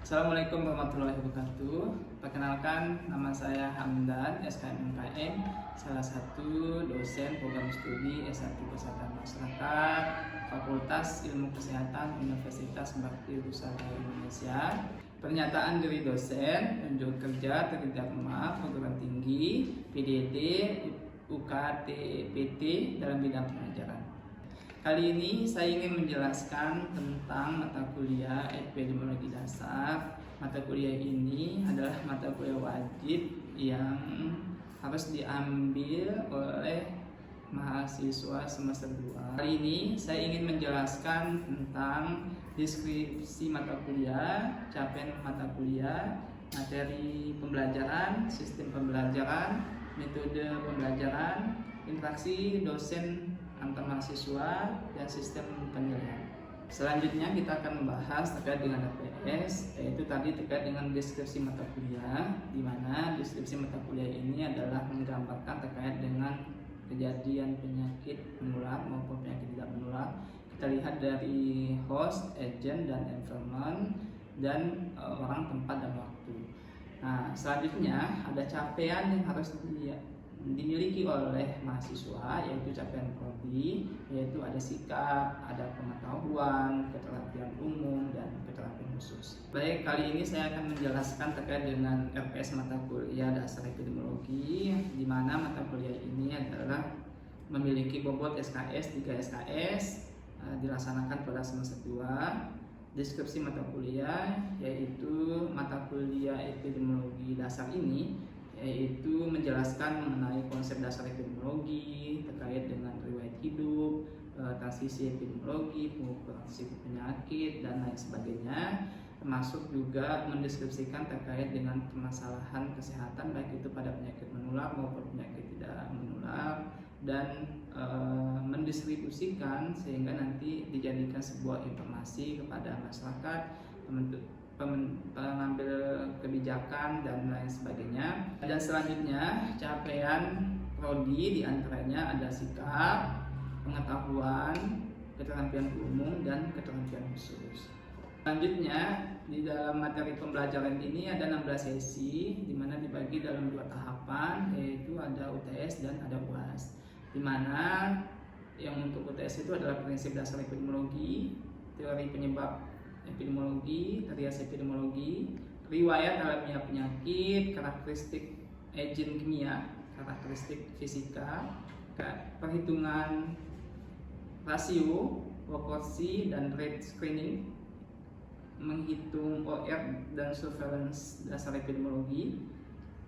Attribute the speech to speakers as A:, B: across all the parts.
A: Assalamualaikum warahmatullahi wabarakatuh. Perkenalkan, nama saya Hamdan, SKM MKM, salah satu dosen program studi S1 Kesehatan Masyarakat, Fakultas Ilmu Kesehatan Universitas Bakti Nusantara Indonesia. Pernyataan dari dosen, unjuk kerja terima perguruan tinggi, PDD, UKT, PT dalam bidang pengajaran. Kali ini saya ingin menjelaskan tentang mata kuliah epidemiologi dasar. Mata kuliah ini adalah mata kuliah wajib yang harus diambil oleh mahasiswa semester 2. Kali ini saya ingin menjelaskan tentang deskripsi mata kuliah, capaian mata kuliah, materi pembelajaran, sistem pembelajaran, metode pembelajaran, interaksi dosen antar mahasiswa, dan sistem penilaian. Selanjutnya kita akan membahas terkait dengan APS, yaitu tadi terkait dengan deskripsi mata kuliah, di mana deskripsi mata kuliah ini adalah menggambarkan terkait dengan kejadian penyakit menular maupun penyakit tidak menular. Kita lihat dari host, agent, dan environment, dan orang, tempat, dan waktu. Nah, selanjutnya ada capaian yang harus dimiliki oleh mahasiswa, yaitu capaian prodi, yaitu ada sikap, ada pengetahuan, keterampilan umum, dan keterampilan khusus. Baik, kali ini saya akan menjelaskan terkait dengan RPS mata kuliah dasar epidemiologi, di mana mata kuliah ini adalah memiliki bobot SKS 3 SKS, dilaksanakan pada semester 2. Deskripsi mata kuliah, yaitu mata kuliah epidemiologi dasar ini yaitu menjelaskan mengenai konsep dasar epidemiologi terkait dengan riwayat hidup, transisi epidemiologi, pengukuran risiko penyakit, dan lain sebagainya, termasuk juga mendeskripsikan terkait dengan permasalahan kesehatan baik itu pada penyakit menular maupun penyakit tidak menular, dan mendistribusikan sehingga nanti dijadikan sebuah informasi kepada masyarakat, pengambil kebijakan, dan lain sebagainya. Dan selanjutnya capaian prodi diantaranya ada sikap, pengetahuan, keterampilan umum, dan keterampilan khusus. Selanjutnya di dalam materi pembelajaran ini ada 16 sesi, di mana dibagi dalam 2 tahapan, yaitu ada UTS dan ada UAS. Di mana yang untuk UTS itu adalah prinsip dasar epidemiologi, teori penyebab epidemiologi, trias epidemiologi, riwayat alamiah penyakit, karakteristik agent kimia, karakteristik fisika, perhitungan rasio, proporsi, dan rate screening, menghitung OR dan surveillance dasar epidemiologi.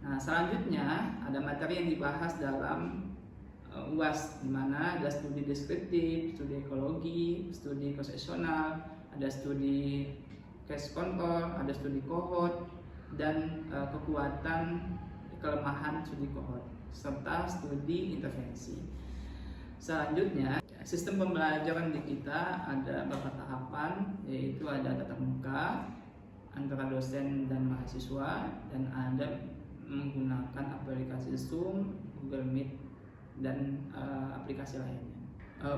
A: Nah, selanjutnya ada materi yang dibahas dalam UAS, di mana ada studi deskriptif, studi ekologi, studi konsesional, ada studi case control, ada studi cohort, dan kekuatan kelemahan studi cohort, serta studi intervensi. Selanjutnya, sistem pembelajaran di kita ada beberapa tahapan, yaitu ada tatap muka antara dosen dan mahasiswa, dan ada menggunakan aplikasi Zoom, Google Meet, dan aplikasi lainnya.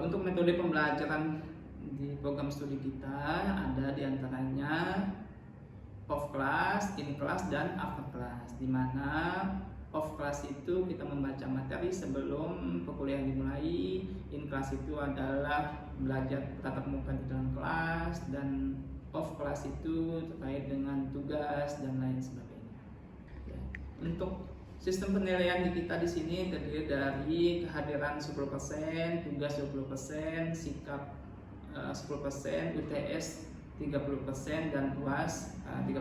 A: Untuk metode pembelajaran di program studi kita ada diantaranya off class, in class, dan after class. Di mana off class itu kita membaca materi sebelum perkuliahan dimulai, in class itu adalah belajar tatap muka di dalam kelas, dan off class itu terkait dengan tugas dan lain sebagainya. Ya. Untuk sistem penilaian di kita di sini terdiri dari kehadiran 10%, tugas 20%, sikap 10%, UTS 30%, dan UAS 30%.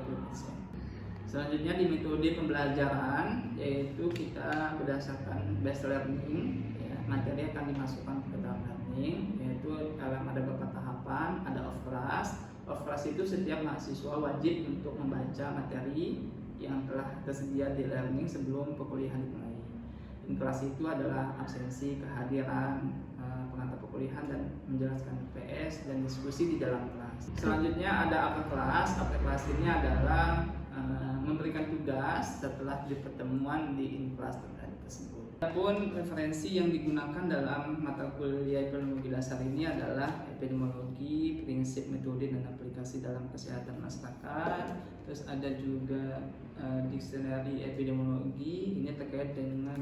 A: Selanjutnya di metode pembelajaran, yaitu kita berdasarkan based learning, ya, materi akan dimasukkan ke dalam learning, yaitu dalam ada beberapa tahapan. Ada off class. Off class itu setiap mahasiswa wajib untuk membaca materi yang telah tersedia di learning sebelum perkuliahan dimulai. In class itu adalah absensi, kehadiran, pengantar perkuliahan, dan menjelaskan PS dan diskusi di dalam kelas. Selanjutnya ada upper class. Upper class ini adalah memberikan tugas setelah di pertemuan di in class tersebut. Adapun referensi yang digunakan dalam mata kuliah epidemiologi dasar ini adalah epidemiologi, prinsip, metode, dan aplikasi dalam kesehatan masyarakat, Terus ada juga dictionary epidemiologi, ini terkait dengan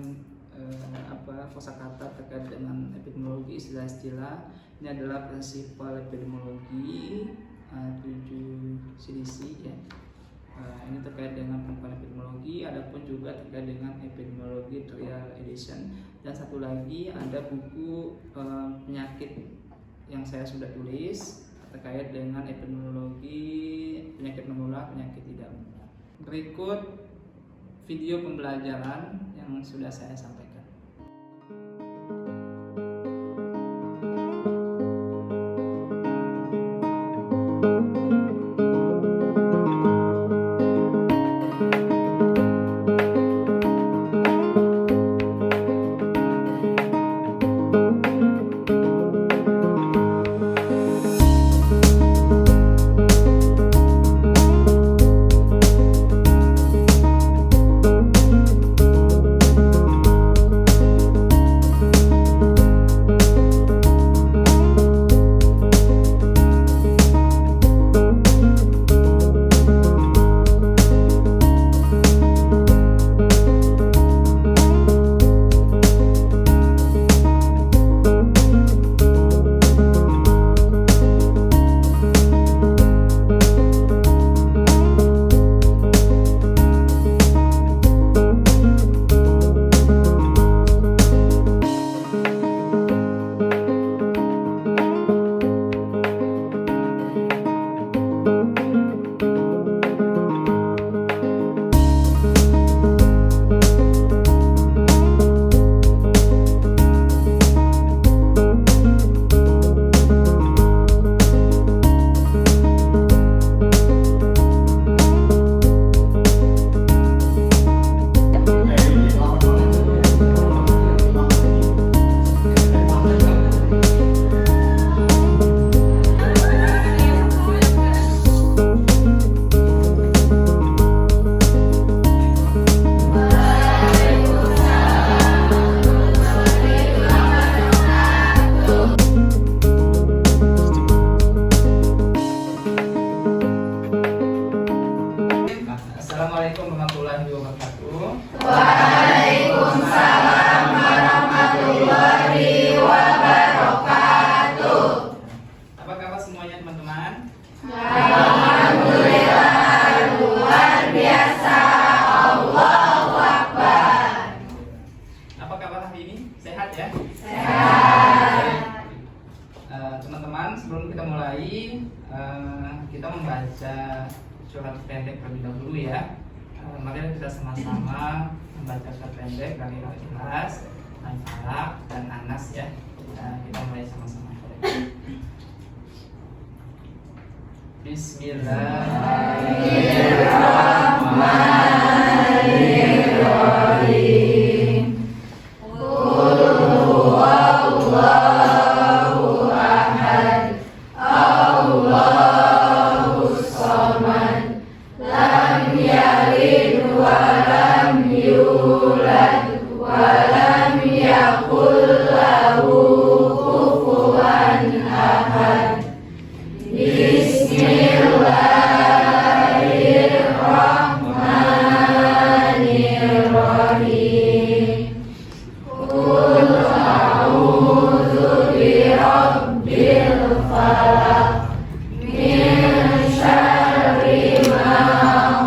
A: kosakata terkait dengan epidemiologi, istilah-istilah. Ini adalah prinsipal epidemiologi 7 CDC ya. Ini terkait dengan pengetahuan epidemiologi. Adapun juga terkait dengan epidemiologi trial edition. Dan satu lagi ada buku penyakit yang saya sudah tulis terkait dengan epidemiologi penyakit menular, penyakit tidak menular. Berikut video pembelajaran yang sudah saya sampaikan. Assalamualaikum warahmatullahi wabarakatuh.
B: Waalaikumsalam warahmatullahi wabarakatuh.
A: Apa kabar semuanya teman-teman?
B: Alhamdulillah, luar biasa. Allahu Akbar.
A: Apa kabar hari ini? Sehat ya?
B: Sehat.
A: Teman-teman, sebelum kita mulai, kita membaca surat pendek terlebih dahulu ya. Mari kita sama-sama membaca surat pendek dari Al-Ikhlas, Al-Falaq, dan An-Nas ya. Kita mulai sama-sama. Bismillahirrahmanirrahim.
B: Qul huwallahu ahad. Allahus samad. Lam yalid wa lam yulad wa lam yakul lahu kufuwan ahad. Bismillahirrahmanirrahim. Qul a'udzu birabbil falaq min syarri ma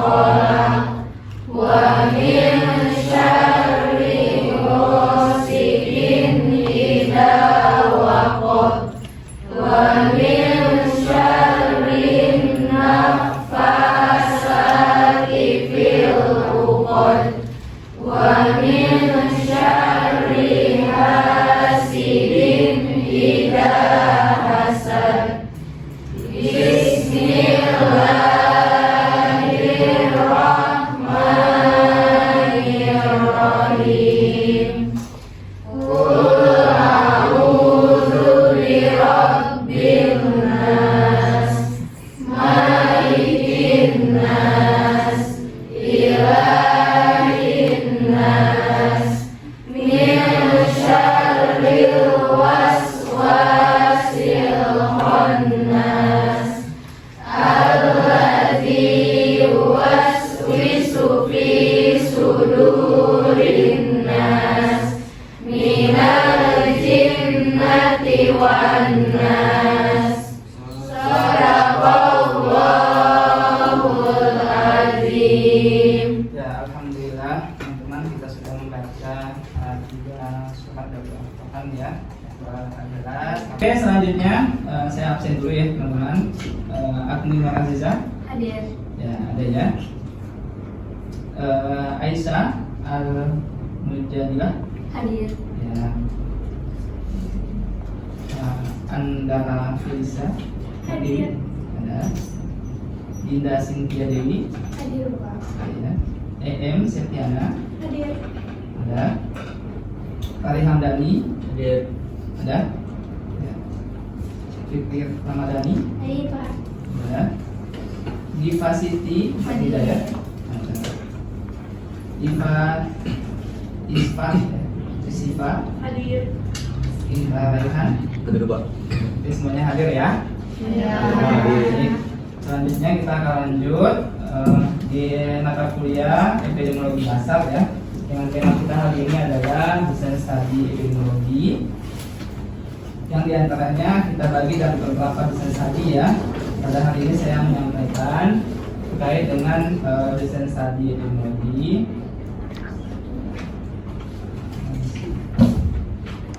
B: khalaq wa min syarri ghasiqin idza waqab wa min syarri naffasati fil 'uqad wa min syarri hasidin idza hasad. Bismillahirrahmanirrahim. Qul a'udzu birabbin nas, malikin nas, ilahin nas, sudurin nas minal jinnati wan nas. Sadaqallahul azim.
A: Ya, alhamdulillah teman-teman kita sudah membaca 3 surat dari Al-Quran ya. Oke, selanjutnya saya absen dulu ya teman-teman. Agni Aziza
B: Hadir.
A: ya, ada ya. Aisyah Al-Mujadilah
B: Hadir.
A: ya. Andara Felisa
B: Hadir.
A: ada. Dinda Cynthia Dewi
B: Hadir, Pak.
A: ada. EM Septiana
B: Hadir.
A: ada. Fari Hamdani
C: Hadir.
A: ada ya. Fikir Ramadhani
B: Hadir, Pak.
A: ada. Diva Siti
B: Hadir.
A: ada. Diva Isfa Siva
B: Hadir.
A: Indra Raihan
C: Hadir, Pak.
A: Oke, semuanya hadir ya.
B: Ya.
A: Baik. Selanjutnya kita akan lanjut di mata kuliah epidemiologi dasar ya. Dengan tema kita hari ini adalah desain studi epidemiologi. Yang diantaranya kita bagi dalam beberapa desain studi ya. Pada hari ini saya menyampaikan terkait dengan desain studi epidemiologi.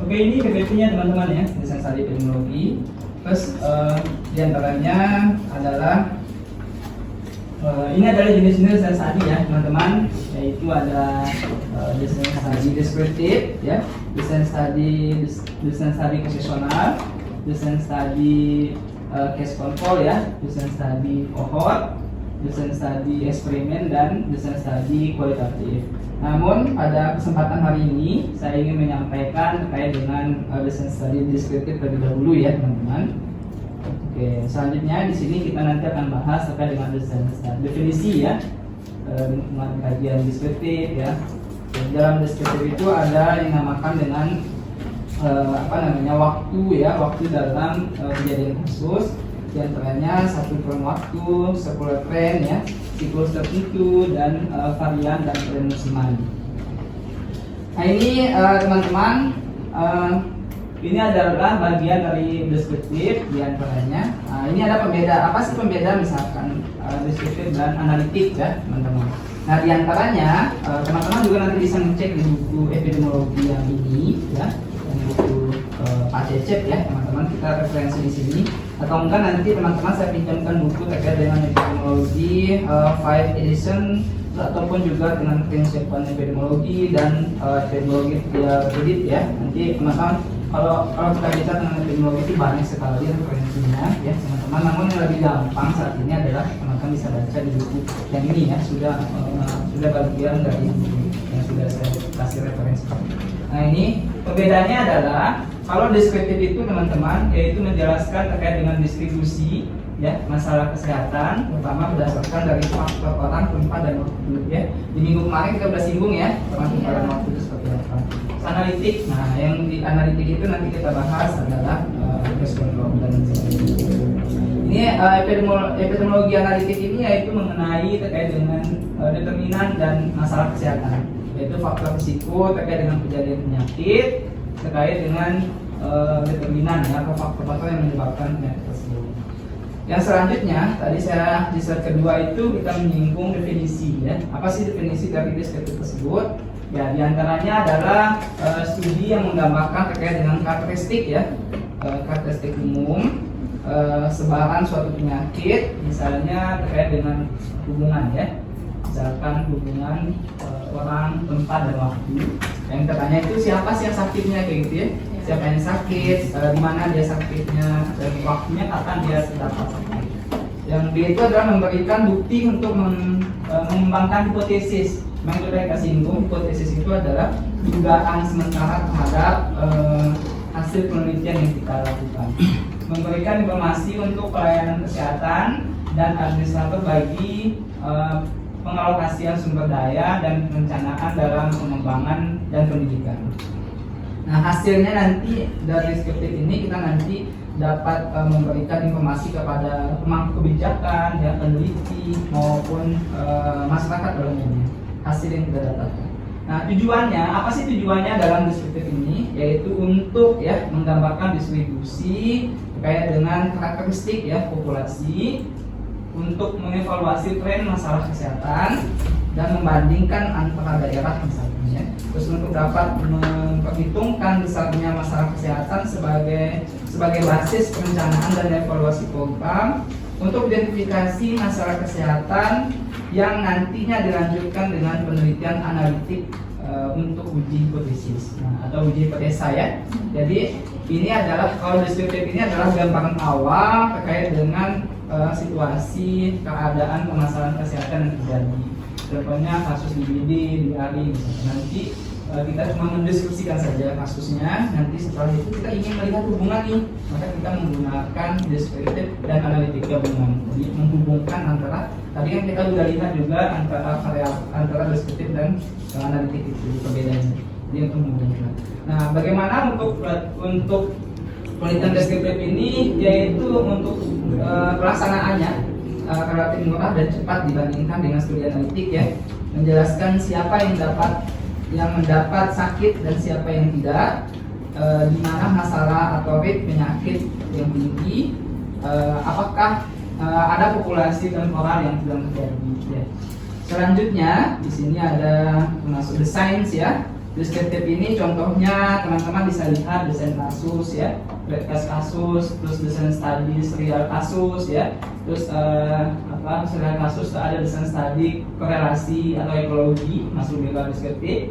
A: Oke, ini PPT-nya teman-teman ya, desain studi epidemiologi. Terus diantaranya adalah ini adalah jenis-jenis desain studi ya teman-teman, yaitu ada desain studi deskriptif ya, desain studi posisional, desain studi case control ya, desain studi cohort, desain studi eksperimen, dan desain studi kualitatif. Namun pada kesempatan hari ini saya ingin menyampaikan terkait dengan desain studi deskriptif terlebih dahulu ya teman-teman. Oke, selanjutnya di sini kita nanti akan bahas terkait dengan desain studi definisi ya, dengan kajian deskriptif ya. Dan dalam deskriptif itu ada yang dinamakan dengan waktu ya, waktu dalam kejadian kasus. Di antaranya satu kurun waktu, sekular tren ya, siklus tertentu, dan varian dan tren musiman. Nah ini teman-teman, ini adalah bagian dari deskriptif di antaranya. Nah, ini ada pembeda, apa sih pembeda misalkan deskriptif dan analitik ya teman-teman. Nah di antaranya teman-teman juga nanti bisa ngecek di buku epidemiologi yang ini ya, yang buku Pak Cecep ya teman-teman, kita referensi di sini. Atau enggak nanti teman-teman saya pinjamkan buku terkait dengan epidemiologi 5 edition, ataupun juga dengan prinsip epidemiologi dan epidemiologi kredit ya. Nanti teman-teman kalau kita bicara tentang epidemiologi itu banyak sekali referensinya ya teman-teman. Namun yang lebih gampang saat ini adalah teman-teman bisa baca di buku yang ini ya, sudah bagian dari buku yang sudah saya kasih referensi. Nah ini perbedaannya adalah kalau deskriptif itu teman-teman yaitu menjelaskan terkait dengan distribusi ya masalah kesehatan, terutama berdasarkan dari faktor orang, tempat, dan waktu ya. Di minggu kemarin kita sudah singgung ya tentang tempat dan waktu itu seperti apa. Analitik, nah yang di analitik itu nanti kita bahas adalah dan ini epidemiologi analitik ini yaitu mengenai terkait dengan determinan dan masalah kesehatan, yaitu faktor risiko terkait dengan kejadian penyakit, terkait dengan determinan ya, atau faktor-faktor yang menyebabkan penyakit tersebut. Yang selanjutnya tadi saya di slide kedua itu kita menyinggung definisi ya. Apa sih definisi dari deskriptif tersebut? Ya diantaranya adalah studi yang menggambarkan terkait dengan karakteristik ya, karakteristik umum sebaran suatu penyakit, misalnya terkait dengan hubungan ya, misalkan hubungan orang, tempat, dan waktu. Yang tertanya itu siapa sih yang sakitnya kayak gitu ya, siapa yang sakit, di mana dia sakitnya, dan waktunya kapan dia dapat sakit. Yang B itu adalah memberikan bukti untuk mengembangkan hipotesis. Memang sudah kita singgung, hipotesis itu adalah dugaan sementara terhadap hasil penelitian yang kita lakukan. Memberikan informasi untuk pelayanan kesehatan dan administrator bagi pengalokasian sumber daya dan perencanaan dalam pengembangan dan pendidikan. Nah hasilnya nanti dari deskriptif ini kita nanti dapat memberikan informasi kepada pemangku kebijakan, ya, peneliti maupun masyarakat pada umumnya. hasil yang kita dapatkan. Nah, tujuannya apa sih tujuannya dalam deskriptif ini? Yaitu untuk ya menggambarkan distribusi terkait dengan karakteristik ya populasi, untuk mengevaluasi tren masalah kesehatan dan membandingkan antara daerah misalnya. Terus untuk dapat memperhitungkan besarnya masalah kesehatan sebagai basis perencanaan dan evaluasi program, untuk identifikasi masalah kesehatan yang nantinya dilanjutkan dengan penelitian analitik untuk uji hipotesis atau uji hipotesa ya. Jadi ini adalah, kalau deskriptif ini adalah gambaran awal terkait dengan situasi keadaan permasalahan kesehatan yang terjadi. Contohnya kasus di BD, di ARI misalnya. Nanti kita cuma mendeskripsikan saja kasusnya. Nanti setelah itu kita ingin melihat hubungan nih, maka kita menggunakan deskriptif dan analitik gabungan. Jadi menghubungkan antara, tadi kan kita sudah lihat juga antara deskriptif dan analitik itu perbedaannya. Jadi untuk menghubungkan. Nah, bagaimana untuk penelitian deskriptif ini, yaitu untuk pelaksanaannya relatif murah dan cepat dibandingkan dengan studi analitik ya. Menjelaskan siapa yang mendapat sakit dan siapa yang tidak, di mana masalah atau rate penyakit yang tinggi, apakah ada populasi temporal yang sedang terjadi ya. Selanjutnya di sini ada termasuk the science ya. Deskriptif ini contohnya teman-teman bisa lihat desain kasus ya, broadcast kasus, terus desain studi serial kasus ya, terus serial kasus ada desain studi korelasi atau ekologi masuk di dalam deskriptif,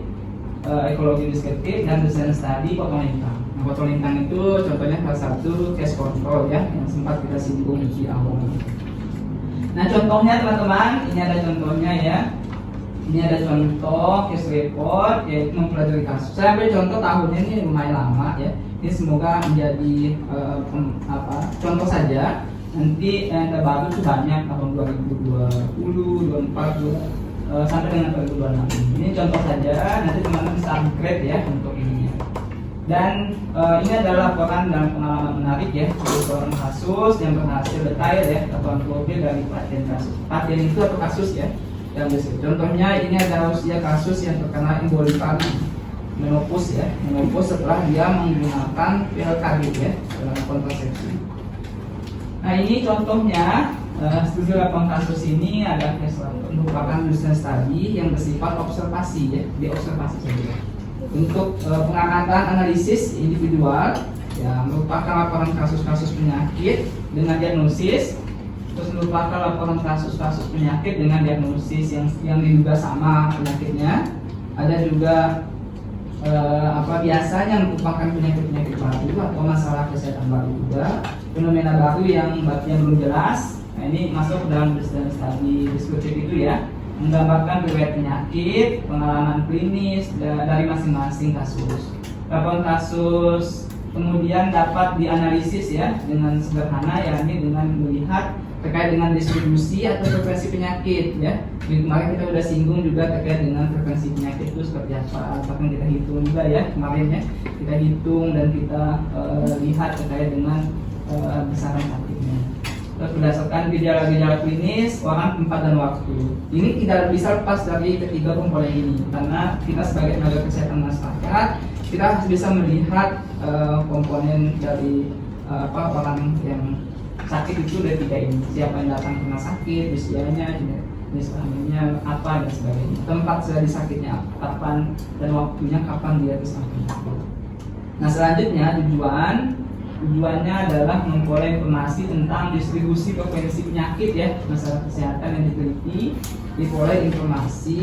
A: ekologi deskriptif, dan desain studi potong lintang. Nah, potong lintang itu contohnya salah satu case control ya yang sempat kita singgung di awal. Nah, contohnya teman-teman, ini ada contohnya ya. Ini ada contoh case report, yaitu mempelajari kasus. Saya ambil contoh tahunnya ini lumayan lama ya. Ini semoga menjadi contoh saja. Nanti yang terbaru itu banyak tahun 2020, 2024, sampai dengan 2026. Ini contoh saja. Nanti teman-teman bisa upgrade ya untuk ini. Dan ini adalah laporan dalam pengalaman menarik ya, laporan kasus yang berhasil detail ya, laporan profil dari pasien kasus. Pasien itu atau kasus ya. Yang contohnya ini adalah usia kasus yang terkena emboli paru, menopause ya, menopause setelah dia menggunakan pil karbit ya dalam kontrasepsi. Nah, ini contohnya studi laporan kasus ini adalah merupakan desain studi yang bersifat observasi ya, diobservasi saja. Untuk pengangkatan analisis individual ya, merupakan laporan kasus-kasus penyakit dengan diagnosis. Terus merupakan laporan kasus-kasus penyakit dengan diagnosis yang diduga sama penyakitnya. Ada juga biasanya merupakan penyakit-penyakit baru atau masalah kesehatan baru juga, fenomena baru yang belum jelas. Nah, ini masuk dalam studi deskriptif itu ya, menggambarkan riwayat penyakit, pengalaman klinis dari masing-masing kasus. Laporan kasus kemudian dapat dianalisis ya dengan sederhana, yakni dengan melihat terkait dengan distribusi atau frekuensi penyakit ya. Kemarin kita sudah singgung juga terkait dengan frekuensi penyakit itu seperti apa. Bahkan kita hitung juga ya kemarin ya. Kita hitung dan kita lihat terkait dengan besaran sakitnya. Terus berdasarkan gejala-gejala klinis, orang, tempat, dan waktu. Ini tidak bisa lepas dari ketiga komponen ini, karena kita sebagai tenaga kesehatan masyarakat, kita harus bisa melihat komponen dari orang yang sakit itu dari tiga ini. Siapa yang datang kena sakit, usianya, jenis kelaminnya apa, dan sebagainya. Tempat terjadi sakitnya kapan, dan waktunya kapan dia bisa sakit. Nah, selanjutnya tujuannya adalah memperoleh informasi tentang distribusi frekuensi penyakit ya, masalah kesehatan yang diteliti. Diperoleh informasi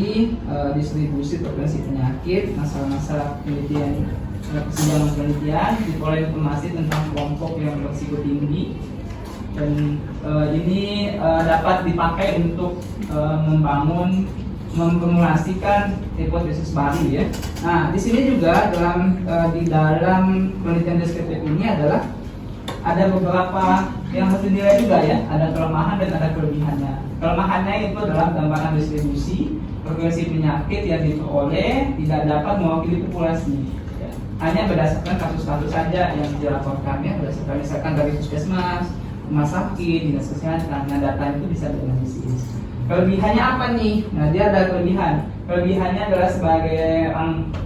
A: distribusi frekuensi penyakit, masalah-masalah penelitian, kesenjangan penelitian. Diperoleh informasi tentang kelompok yang berisiko tinggi. Dan ini dapat dipakai untuk memformulasikan hipotesis baru ya. Nah, di sini juga di dalam penelitian deskriptif ini adalah ada beberapa yang harus dinilai juga ya. Ada kelemahan dan ada kelebihannya. Kelemahannya itu adalah gambaran distribusi frekuensi penyakit yang diperoleh tidak dapat mewakili populasi. Ya. Hanya berdasarkan kasus-kasus saja yang dilaporkan ya, berdasarkan misalkan dari puskesmas, rumah sakit, dinas kesehatan. Nah, data itu bisa dianalisis. kelebihannya apa nih? Nah, dia ada kelebihan. Kelebihannya adalah sebagai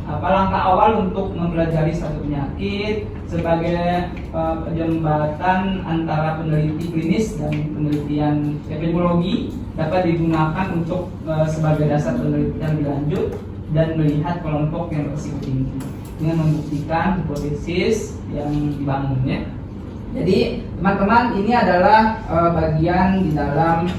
A: langkah awal untuk mempelajari satu penyakit, sebagai jembatan antara peneliti klinis dan penelitian epidemiologi, dapat digunakan untuk sebagai dasar penelitian lebih lanjut dan melihat kelompok yang berisiko tinggi dengan membuktikan hipotesis yang dibangun ya. Jadi teman-teman, ini adalah bagian di dalam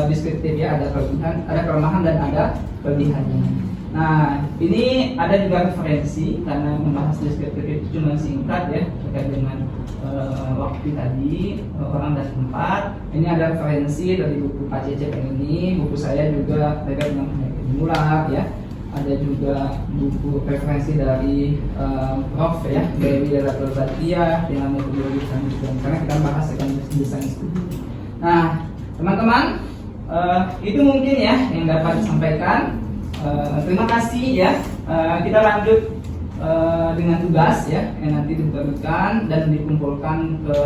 A: deskriptif ya, ada kelebihan, ada kelemahan dan ada kelebihannya. Nah, ini ada juga referensi karena membahas deskriptif itu cuma singkat ya terkait dengan waktu tadi, orang dan tempat. Ini ada referensi dari buku Pak Cecep ini, buku saya juga terkait dengan penyakit menular ya. Ada juga buku referensi dari Prof ya, Dewi Batia dengan metodologi penelitian, karena kita bahas akan desain studi. Nah, teman-teman, itu mungkin ya yang dapat disampaikan. Terima kasih ya. Kita lanjut dengan tugas ya yang nanti diterbitkan dan dikumpulkan ke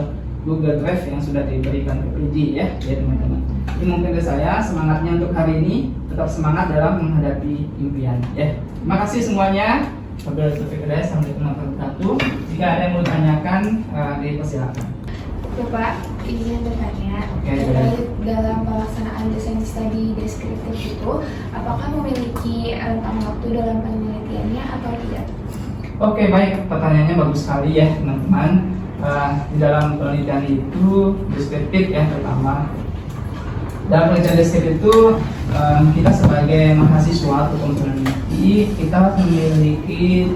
A: Google Drive yang sudah diberikan ke PJ ya teman-teman. Ini mungkin dari saya, semangatnya untuk hari ini, tetap semangat dalam menghadapi impian ya. Terima kasih semuanya. Assalamualaikum warahmatullahi wabarakatuh. Jika ada yang mau ditanyakan, dipersilakan.
B: Bapak, izin bertanya, dalam pelaksanaan desain studi deskriptif itu, apakah memiliki rentang waktu dalam penelitiannya atau tidak?
A: Oke, baik, pertanyaannya bagus sekali ya teman-teman. Di dalam penelitian itu deskriptif ya pertama. Dalam penelitian deskriptif itu kita sebagai mahasiswa atau peneliti kita memiliki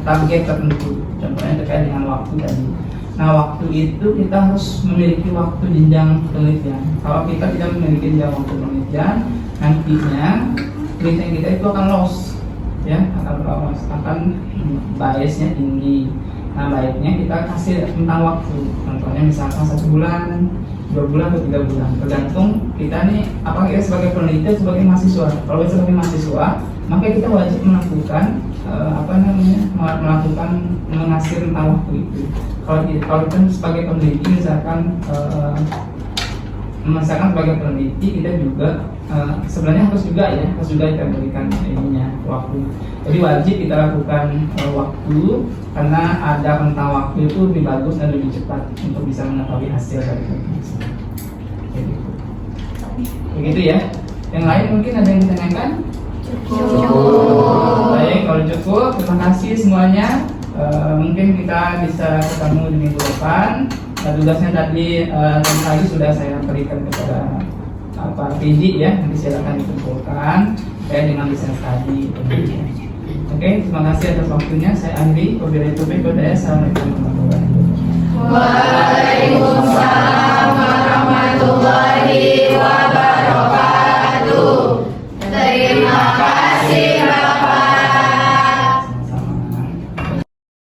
A: target tertentu, contohnya terkait dengan waktu tadi. Nah, waktu itu kita harus memiliki waktu jenjang penelitian. Kalau kita tidak memiliki jenjang waktu penelitian, nantinya penelitian kita itu akan loss ya, akan biasnya tinggi. Nah, baiknya kita kasih tentang waktu, contohnya misalkan 1 bulan, 2 bulan atau 3 bulan, tergantung kita nih apakah kita sebagai peneliti atau sebagai mahasiswa. Kalau kita sebagai mahasiswa, maka kita wajib melakukan melakukan mengasih tentang waktu itu. Kalau kita sebagai peneliti misalkan sebagai peneliti kita juga sebenarnya harus juga kita berikan ininya waktu. Jadi wajib kita lakukan waktu karena ada rentang waktu itu lebih bagus dan lebih cepat untuk bisa mengetahui hasil dari penelitian. Begitu ya. Yang lain mungkin ada yang ditanyakan?
B: Cukup.
A: Baik, kalau cukup, terima kasih semuanya. Mungkin kita bisa ketemu di minggu depan. Tugasnya tadi sudah saya berikan kepada Pak Fiji ya, nanti silakan dikumpulkan dengan desain tadi. Oke, terima kasih atas waktunya. Saya akhiri. Assalamualaikum warahmatullahi wabarakatuh.
B: Waalaikumsalam warahmatullahi wabarakatuh. Terima kasih.